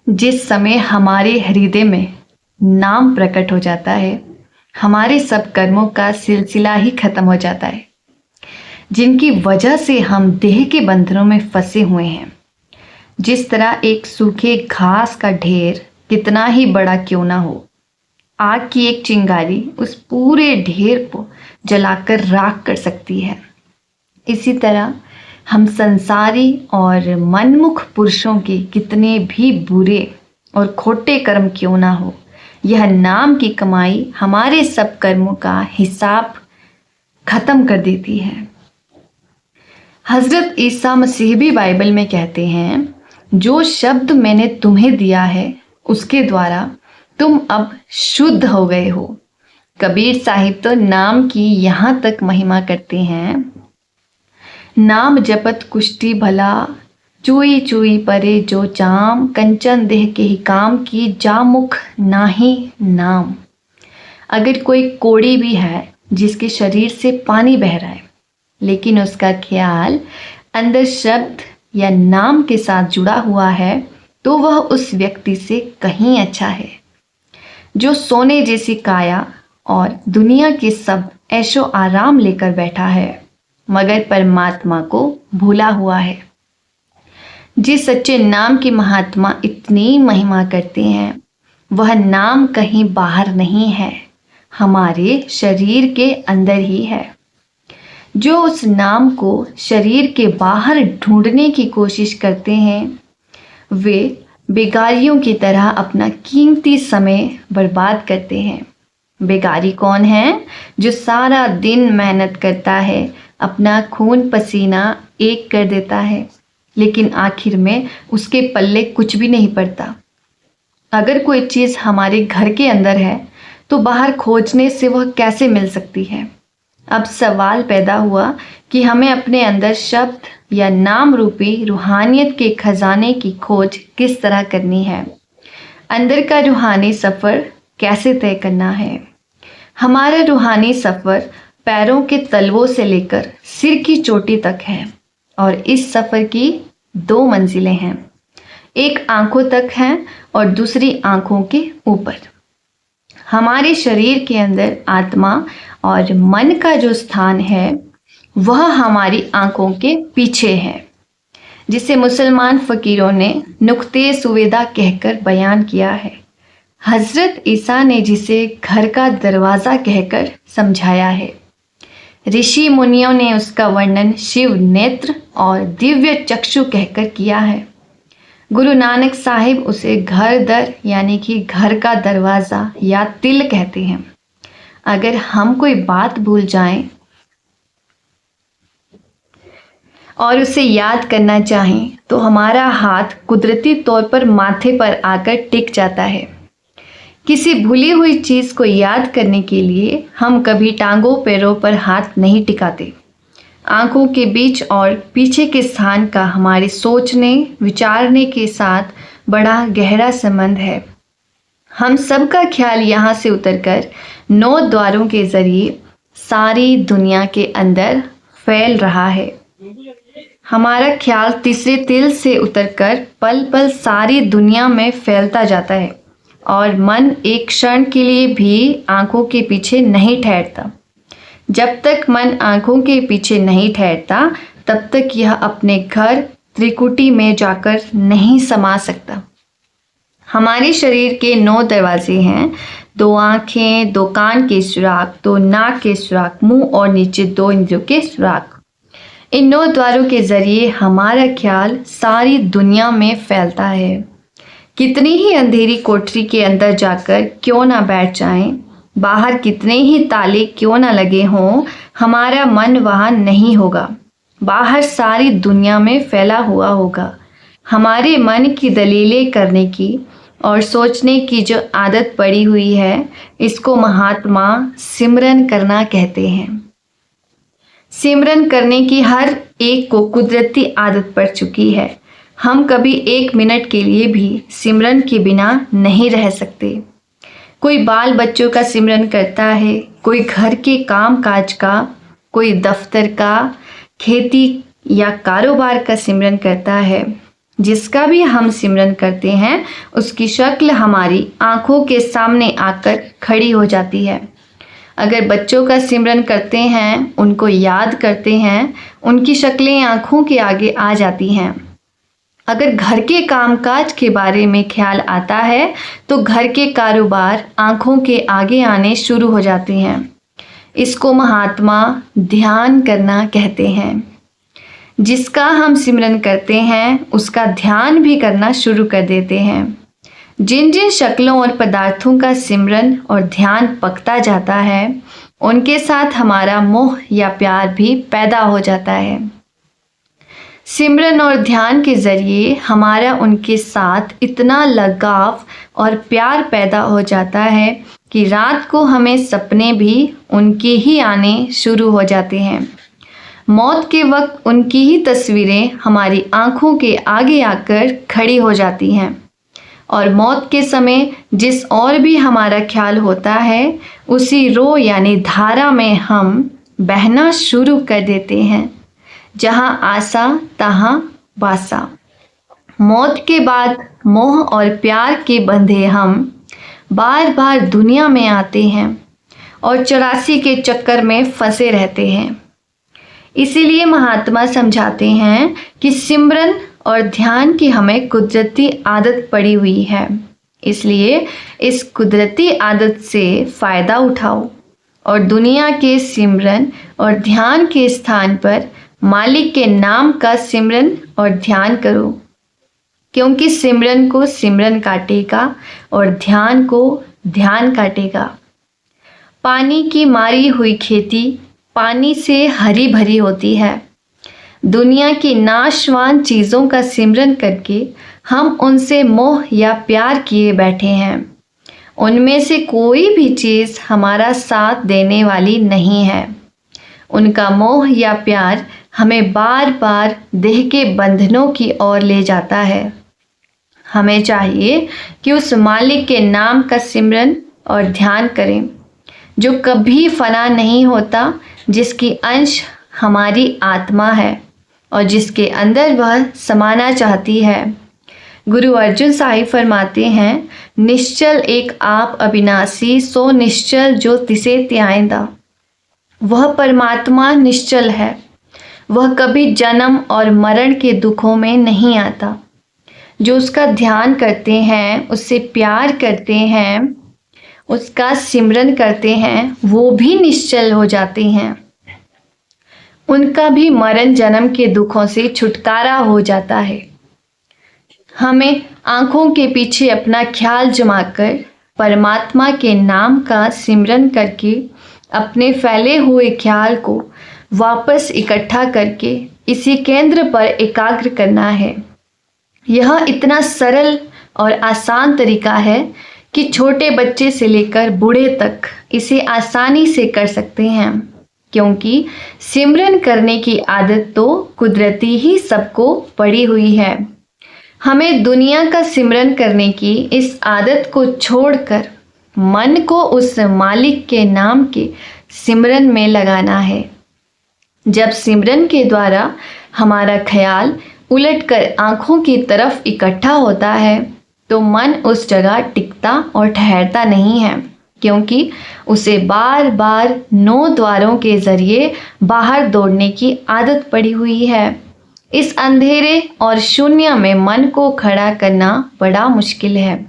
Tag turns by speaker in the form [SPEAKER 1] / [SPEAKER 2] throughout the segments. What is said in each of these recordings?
[SPEAKER 1] जिस समय हमारे हृदय में नाम प्रकट हो जाता है, हमारे सब कर्मों का सिलसिला ही खत्म हो जाता है, जिनकी वजह से हम देह के बंधनों में फंसे हुए हैं। जिस तरह एक सूखे घास का ढेर कितना ही बड़ा क्यों ना हो, आग की एक चिंगारी उस पूरे ढेर को जलाकर राख कर सकती है। इसी तरह हम संसारी और मनमुख पुरुषों के कितने भी बुरे और खोटे कर्म क्यों ना हो, यह नाम की कमाई हमारे सब कर्मों का हिसाब खत्म कर देती है। हजरत ईसा मसीह भी बाइबल में कहते हैं, जो शब्द मैंने तुम्हें दिया है उसके द्वारा तुम अब शुद्ध हो गए हो। कबीर साहिब तो नाम की यहाँ तक महिमा करते हैं, नाम जपत कुष्टी भला, चुई चुई परे जो जाम, कंचन देह के ही काम की जा मुख नाही नाम। अगर कोई कोड़ी भी है जिसके शरीर से पानी बह रहा है, लेकिन उसका ख्याल अंदर शब्द या नाम के साथ जुड़ा हुआ है, तो वह उस व्यक्ति से कहीं अच्छा है। जो सोने जैसी काया और दुनिया के सब ऐशो आराम लेकर बैठा है, मगर परमात्मा को भूला हुआ है। जिस सच्चे नाम की महात्मा इतनी महिमा करते हैं, वह नाम कहीं बाहर नहीं है, हमारे शरीर के अंदर ही है। जो उस नाम को शरीर के बाहर ढूंढने की कोशिश करते हैं, वे बेगारियों की तरह अपना कीमती समय बर्बाद करते हैं। बेगारी कौन है? जो सारा दिन मेहनत करता है, अपना खून पसीना एक कर देता है, लेकिन आखिर में उसके पल्ले कुछ भी नहीं पड़ता। अगर कोई चीज़ हमारे घर के अंदर है, तो बाहर खोजने से वह कैसे मिल सकती है? अब सवाल पैदा हुआ कि हमें अपने अंदर शब्द या नाम रूपी रूहानियत के खजाने की खोज किस तरह करनी है। अंदर का रूहानी सफ़र कैसे तय करना है। हमारा रूहानी सफ़र पैरों के तलवों से लेकर सिर की चोटी तक है, और इस सफ़र की 2 मंजिलें हैं। एक आंखों तक है और दूसरी आंखों के ऊपर। हमारे शरीर के अंदर आत्मा और मन का जो स्थान है, वह हमारी आंखों के पीछे है, जिसे मुसलमान फ़कीरों ने नुक्ते सुवेदा कहकर बयान किया है। हज़रत ईसा ने जिसे घर का दरवाज़ा कहकर समझाया है। ऋषि मुनियों ने उसका वर्णन शिव नेत्र और दिव्य चक्षु कहकर किया है। गुरु नानक साहिब उसे घर दर यानी कि घर का दरवाज़ा या तिल कहते हैं। अगर हम कोई बात भूल जाएं और उसे याद करना चाहें, तो हमारा हाथ कुदरती तौर पर माथे पर आकर टिक जाता है। किसी भूली हुई चीज़ को याद करने के लिए हम कभी टांगों पैरों पर हाथ नहीं टिकाते। आंखों के बीच और पीछे के स्थान का हमारे सोचने विचारने के साथ बड़ा गहरा संबंध है। हम सबका ख्याल यहाँ से उतरकर 9 द्वारों के जरिए सारी दुनिया के अंदर फैल रहा है। हमारा ख्याल तीसरे तिल से उतरकर पल पल सारी दुनिया में फैलता जाता है, और मन एक क्षण के लिए भी आंखों के पीछे नहीं ठहरता। जब तक मन आंखों के पीछे नहीं ठहरता, तब तक यह अपने घर त्रिकुटी में जाकर नहीं समा सकता। हमारे शरीर के 9 दरवाजे हैं। 2 आँखें, 2 कान के सुराख, 2 नाक के सुराख, मुंह और नीचे 2 इंद्रियों के सुराख। इन 9 द्वारों के जरिए हमारा ख्याल सारी दुनिया में फैलता है। कितनी ही अंधेरी कोठरी के अंदर जाकर क्यों ना बैठ जाएं, बाहर कितने ही ताले क्यों ना लगे हों, हमारा मन वहाँ नहीं होगा। बाहर सारी दुनिया में फैला हुआ होगा। हमारे मन की दलीलें करने की और सोचने की जो आदत पड़ी हुई है, इसको महात्मा सिमरन करना कहते हैं। सिमरन करने की हर एक को कुदरती आदत पड़ चुकी है। हम कभी 1 मिनट के लिए भी सिमरन के बिना नहीं रह सकते। कोई बाल बच्चों का सिमरन करता है, कोई घर के काम काज का, कोई दफ्तर का, खेती या कारोबार का सिमरन करता है, जिसका भी हम सिमरन करते हैं उसकी शक्ल हमारी आंखों के सामने आकर खड़ी हो जाती है। अगर बच्चों का सिमरन करते हैं, उनको याद करते हैं, उनकी शक्लें आंखों के आगे आ जाती हैं। अगर घर के कामकाज के बारे में ख्याल आता है तो घर के कारोबार आंखों के आगे आने शुरू हो जाते हैं। इसको महात्मा ध्यान करना कहते हैं। जिसका हम सिमरन करते हैं उसका ध्यान भी करना शुरू कर देते हैं। जिन जिन शक्लों और पदार्थों का सिमरन और ध्यान पकता जाता है उनके साथ हमारा मोह या प्यार भी पैदा हो जाता है। सिमरन और ध्यान के जरिए हमारा उनके साथ इतना लगाव और प्यार पैदा हो जाता है कि रात को हमें सपने भी उनके ही आने शुरू हो जाते हैं। मौत के वक्त उनकी ही तस्वीरें हमारी आंखों के आगे आकर खड़ी हो जाती हैं और मौत के समय जिस और भी हमारा ख्याल होता है उसी रो यानी धारा में हम बहना शुरू कर देते हैं। जहाँ आशा तहाँ बासा। मौत के बाद मोह और प्यार के बंधे हम बार बार दुनिया में आते हैं और 84 के चक्कर में फंसे रहते हैं। इसीलिए महात्मा समझाते हैं कि सिमरन और ध्यान की हमें कुदरती आदत पड़ी हुई है, इसलिए इस कुदरती आदत से फ़ायदा उठाओ और दुनिया के सिमरन और ध्यान के स्थान पर मालिक के नाम का सिमरन और ध्यान करो, क्योंकि सिमरन को सिमरन काटेगा और ध्यान को ध्यान काटेगा। पानी की मारी हुई खेती पानी से हरी भरी होती है। दुनिया की नाशवान चीज़ों का सिमरन करके हम उनसे मोह या प्यार किए बैठे हैं। उनमें से कोई भी चीज़ हमारा साथ देने वाली नहीं है। उनका मोह या प्यार हमें बार बार देह के बंधनों की ओर ले जाता है। हमें चाहिए कि उस मालिक के नाम का सिमरन और ध्यान करें जो कभी फना नहीं होता, जिसकी अंश हमारी आत्मा है और जिसके अंदर वह समाना चाहती है। गुरु अर्जुन साहिब फरमाते हैं, निश्चल एक आप अविनाशी सो निश्चल जो तिसे त्याइंदा। वह परमात्मा निश्चल है, वह कभी जन्म और मरण के दुखों में नहीं आता। जो उसका ध्यान करते हैं, उससे प्यार करते हैं, उसका सिमरन करते हैं, वो भी निश्चल हो जाते हैं। उनका भी मरण जन्म के दुखों से छुटकारा हो जाता है। हमें आंखों के पीछे अपना ख्याल जमाकर परमात्मा के नाम का सिमरन करके अपने फैले हुए ख्याल को वापस इकट्ठा करके इसी केंद्र पर एकाग्र करना है। यह इतना सरल और आसान तरीका है कि छोटे बच्चे से लेकर बूढ़े तक इसे आसानी से कर सकते हैं, क्योंकि सिमरन करने की आदत तो कुदरती ही सबको पड़ी हुई है। हमें दुनिया का सिमरन करने की इस आदत को छोड़कर मन को उस मालिक के नाम के सिमरन में लगाना है। जब सिमरन के द्वारा हमारा ख्याल उलटकर आँखों की तरफ इकट्ठा होता है तो मन उस जगह टिकता और ठहरता नहीं है, क्योंकि उसे बार बार 9 द्वारों के जरिए बाहर दौड़ने की आदत पड़ी हुई है। इस अंधेरे और शून्य में मन को खड़ा करना बड़ा मुश्किल है।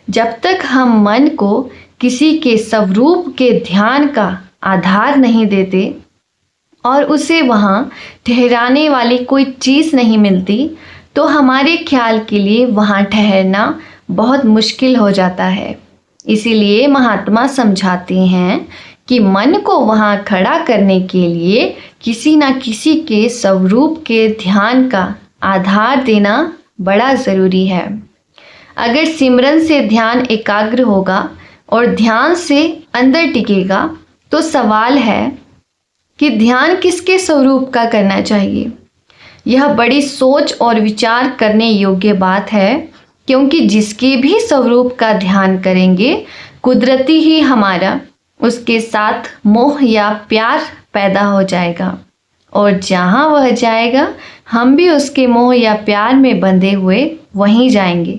[SPEAKER 1] जब तक हम मन को किसी के स्वरूप के ध्यान का आधार नहीं देते और उसे वहाँ ठहराने वाली कोई चीज़ नहीं मिलती, तो हमारे ख्याल के लिए वहाँ ठहरना बहुत मुश्किल हो जाता है। इसीलिए महात्मा समझाते हैं कि मन को वहाँ खड़ा करने के लिए किसी न किसी के स्वरूप के ध्यान का आधार देना बड़ा ज़रूरी है। अगर सिमरन से ध्यान एकाग्र होगा और ध्यान से अंदर टिकेगा, तो सवाल है कि ध्यान किसके स्वरूप का करना चाहिए। यह बड़ी सोच और विचार करने योग्य बात है, क्योंकि जिसके भी स्वरूप का ध्यान करेंगे कुदरती ही हमारा उसके साथ मोह या प्यार पैदा हो जाएगा और जहाँ वह जाएगा हम भी उसके मोह या प्यार में बंधे हुए वहीं जाएंगे।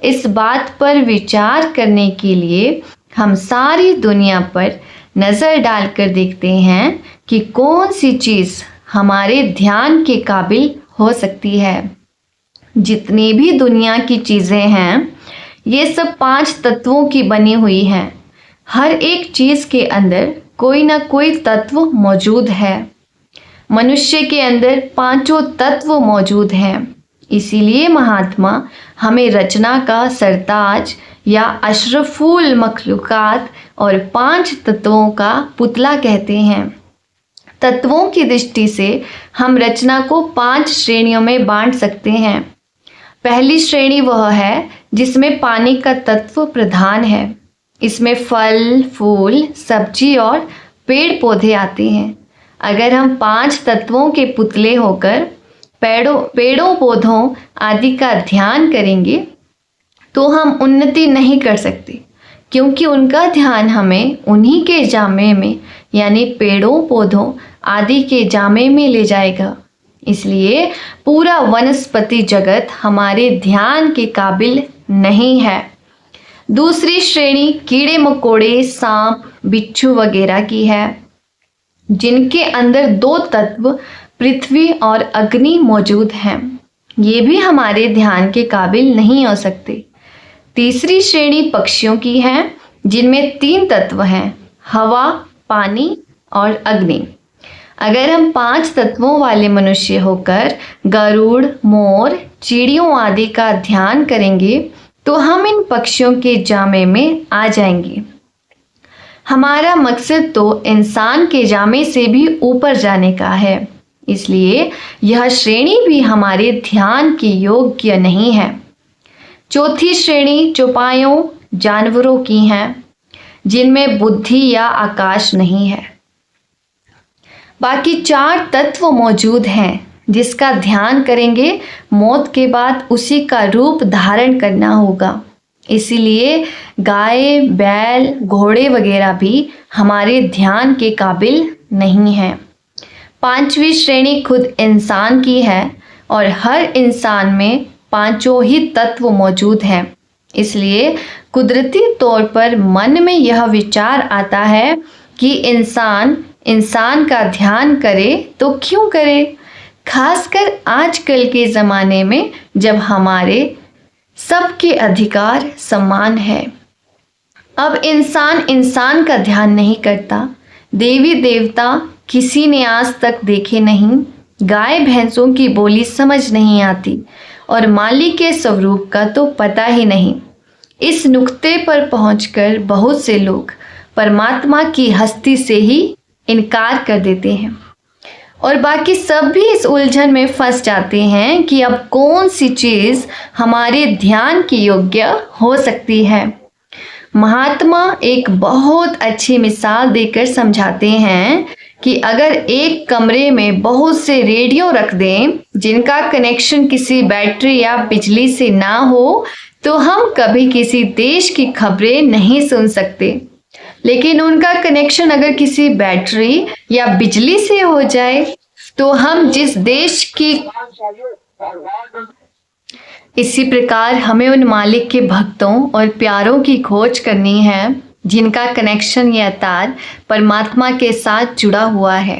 [SPEAKER 1] इस बात पर विचार करने के लिए हम सारी दुनिया पर नज़र डालकर देखते हैं कि कौन सी चीज़ हमारे ध्यान के काबिल हो सकती है। जितनी भी दुनिया की चीज़ें हैं ये सब 5 तत्वों की बनी हुई हैं। हर एक चीज़ के अंदर कोई ना कोई तत्व मौजूद है। मनुष्य के अंदर 5 तत्व मौजूद हैं। इसीलिए महात्मा हमें रचना का सरताज या अशरफुल मखलूकात और 5 तत्वों का पुतला कहते हैं। तत्वों की दृष्टि से हम रचना को 5 श्रेणियों में बांट सकते हैं। पहली श्रेणी वह है जिसमें पानी का तत्व प्रधान है। इसमें फल, फूल, सब्जी और पेड़ पौधे आते हैं। अगर हम 5 तत्वों के पुतले होकर पेड़ों पौधों आदि का ध्यान करेंगे तो हम उन्नति नहीं कर सकते, क्योंकि उनका ध्यान हमें उन्हीं के जामे में यानी पेड़ों पौधों आदि के जामे में ले जाएगा। इसलिए पूरा वनस्पति जगत हमारे ध्यान के काबिल नहीं है। दूसरी श्रेणी कीड़े मकोड़े, सांप, बिच्छू वगैरह की है, जिनके अंदर 2 तत्व पृथ्वी और अग्नि मौजूद हैं। ये भी हमारे ध्यान के काबिल नहीं हो सकते। तीसरी श्रेणी पक्षियों की है, जिनमें 3 तत्व हैं, हवा, पानी और अग्नि। अगर हम 5 तत्वों वाले मनुष्य होकर गरुड़, मोर, चिड़ियों आदि का ध्यान करेंगे तो हम इन पक्षियों के जामे में आ जाएंगे। हमारा मकसद तो इंसान के जामे से भी ऊपर जाने का है, इसलिए यह श्रेणी भी हमारे ध्यान के योग्य नहीं है। चौथी श्रेणी चौपायों जानवरों की है, जिनमें बुद्धि या आकाश नहीं है। बाकी 4 तत्व मौजूद हैं, जिसका ध्यान करेंगे मौत के बाद उसी का रूप धारण करना होगा। इसीलिए गाय, बैल, घोड़े वगैरह भी हमारे ध्यान के काबिल नहीं हैं। 5वीं श्रेणी खुद इंसान की है और हर इंसान में 5 ही तत्व मौजूद हैं। इसलिए कुदरती तौर पर मन में यह विचार आता है कि इंसान का ध्यान करे तो क्यों करे, खासकर आजकल के ज़माने में जब हमारे सबके अधिकार समान है। अब इंसान का ध्यान नहीं करता। देवी देवता किसी ने आज तक देखे नहीं। गाय भैंसों की बोली समझ नहीं आती और मालिक के स्वरूप का तो पता ही नहीं। इस नुक्ते पर पहुंचकर बहुत से लोग परमात्मा की हस्ती से ही इनकार कर देते हैं और बाकी सब भी इस उलझन में फंस जाते हैं कि अब कौन सी चीज़ हमारे ध्यान के योग्य हो सकती है। महात्मा एक बहुत अच्छी मिसाल देकर समझाते हैं कि अगर एक कमरे में बहुत से रेडियो रख दें जिनका कनेक्शन किसी बैटरी या बिजली से ना हो तो हम कभी किसी देश की खबरें नहीं सुन सकते। लेकिन उनका कनेक्शन अगर किसी बैटरी या बिजली से हो जाए तो हम जिस देश की इसी प्रकार हमें उन मालिक के भक्तों और प्यारों की खोज करनी है जिनका कनेक्शन या तार परमात्मा के साथ जुड़ा हुआ है।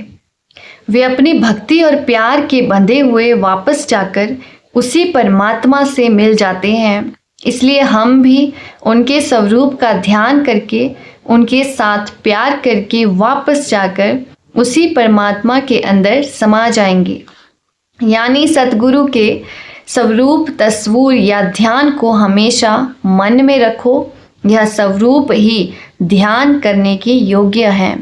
[SPEAKER 1] वे अपनी भक्ति और प्यार के बंधे हुए वापस जाकर उसी परमात्मा से मिल जाते हैं। इसलिए हम भी उनके स्वरूप का ध्यान करके उनके साथ प्यार करके वापस जाकर उसी परमात्मा के अंदर समा जाएंगे। यानी सतगुरु के स्वरूप तस्वीर या ध्यान को हमेशा मन में रखो। यह स्वरूप ही ध्यान करने के योग्य है।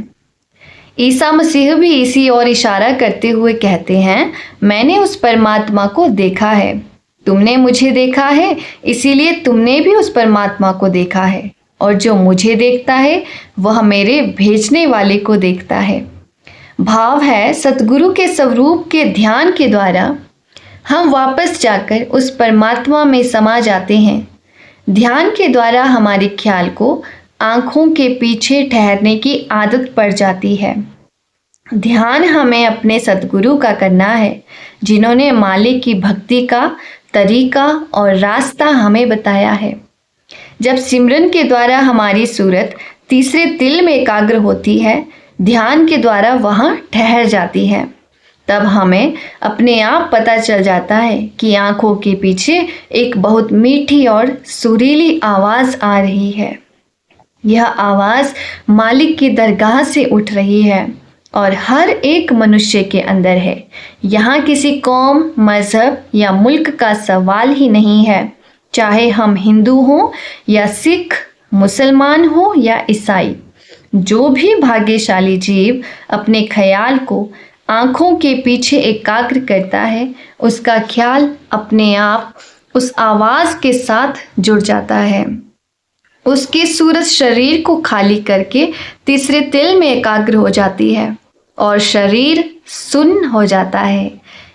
[SPEAKER 1] ईसा मसीह भी इसी ओर इशारा करते हुए कहते हैं, मैंने उस परमात्मा को देखा है। तुमने मुझे देखा है, इसीलिए तुमने भी उस परमात्मा को देखा है। और जो मुझे देखता है वह मेरे भेजने वाले को देखता है। भाव है सतगुरु के स्वरूप के ध्यान के द्वारा हम वापस जाकर उस परमात्मा में समा जाते हैं। ध्यान के द्वारा हमारे ख्याल को आँखों के पीछे ठहरने की आदत पड़ जाती है। ध्यान हमें अपने सद्गुरु का करना है, जिन्होंने मालिक की भक्ति का तरीका और रास्ता हमें बताया है। जब सिमरन के द्वारा हमारी सूरत तीसरे तिल में एकाग्र होती है, ध्यान के द्वारा वहाँ ठहर जाती है, तब हमें अपने आप पता चल जाता है कि आंखों के पीछे एक बहुत मीठी और सुरीली आवाज़ आ रही है। यह आवाज़ मालिक की दरगाह से उठ रही है और हर एक मनुष्य के अंदर है। यहाँ किसी कौम, मज़हब या मुल्क का सवाल ही नहीं है, चाहे हम हिंदू हों या सिख, मुसलमान हो या ईसाई। जो भी भाग्यशाली जीव अपने ख्याल को आँखों के पीछे एकाग्र करता है, उसका ख्याल अपने आप उस आवाज़ के साथ जुड़ जाता है। उसकी सूरत शरीर को खाली करके तीसरे तिल में एकाग्र हो जाती है और शरीर सुन्न हो जाता है।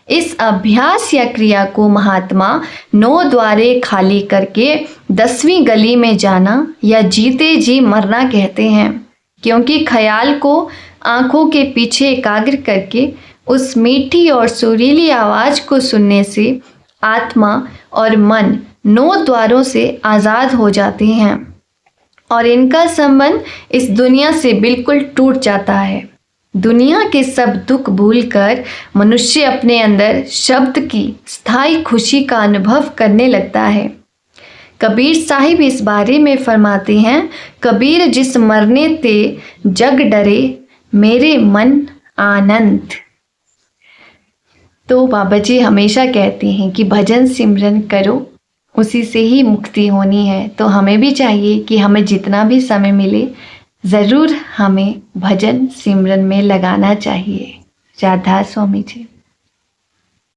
[SPEAKER 1] इस अभ्यास या क्रिया को महात्मा 9 द्वारे खाली करके 10वीं गली में जाना या जीते जी मरना कहते हैं, क्योंकि ख्याल को आँखों के पीछे एकाग्र करके उस मीठी और सुरीली आवाज़ को सुनने से आत्मा और मन 9 द्वारों से आज़ाद हो जाते हैं और इनका संबंध इस दुनिया से बिल्कुल टूट जाता है। दुनिया के सब दुख भूलकर मनुष्य अपने अंदर शब्द की स्थायी खुशी का अनुभव करने लगता है। कबीर साहिब इस बारे में फरमाते हैं, कबीर जिस मरने ते जग डरे, मेरे मन आनंद। तो बाबा जी हमेशा कहते हैं कि भजन सिमरन करो, उसी से ही मुक्ति होनी है। तो हमें भी चाहिए कि हमें जितना भी समय मिले ज़रूर हमें भजन सिमरन में लगाना चाहिए। राधा स्वामी जी।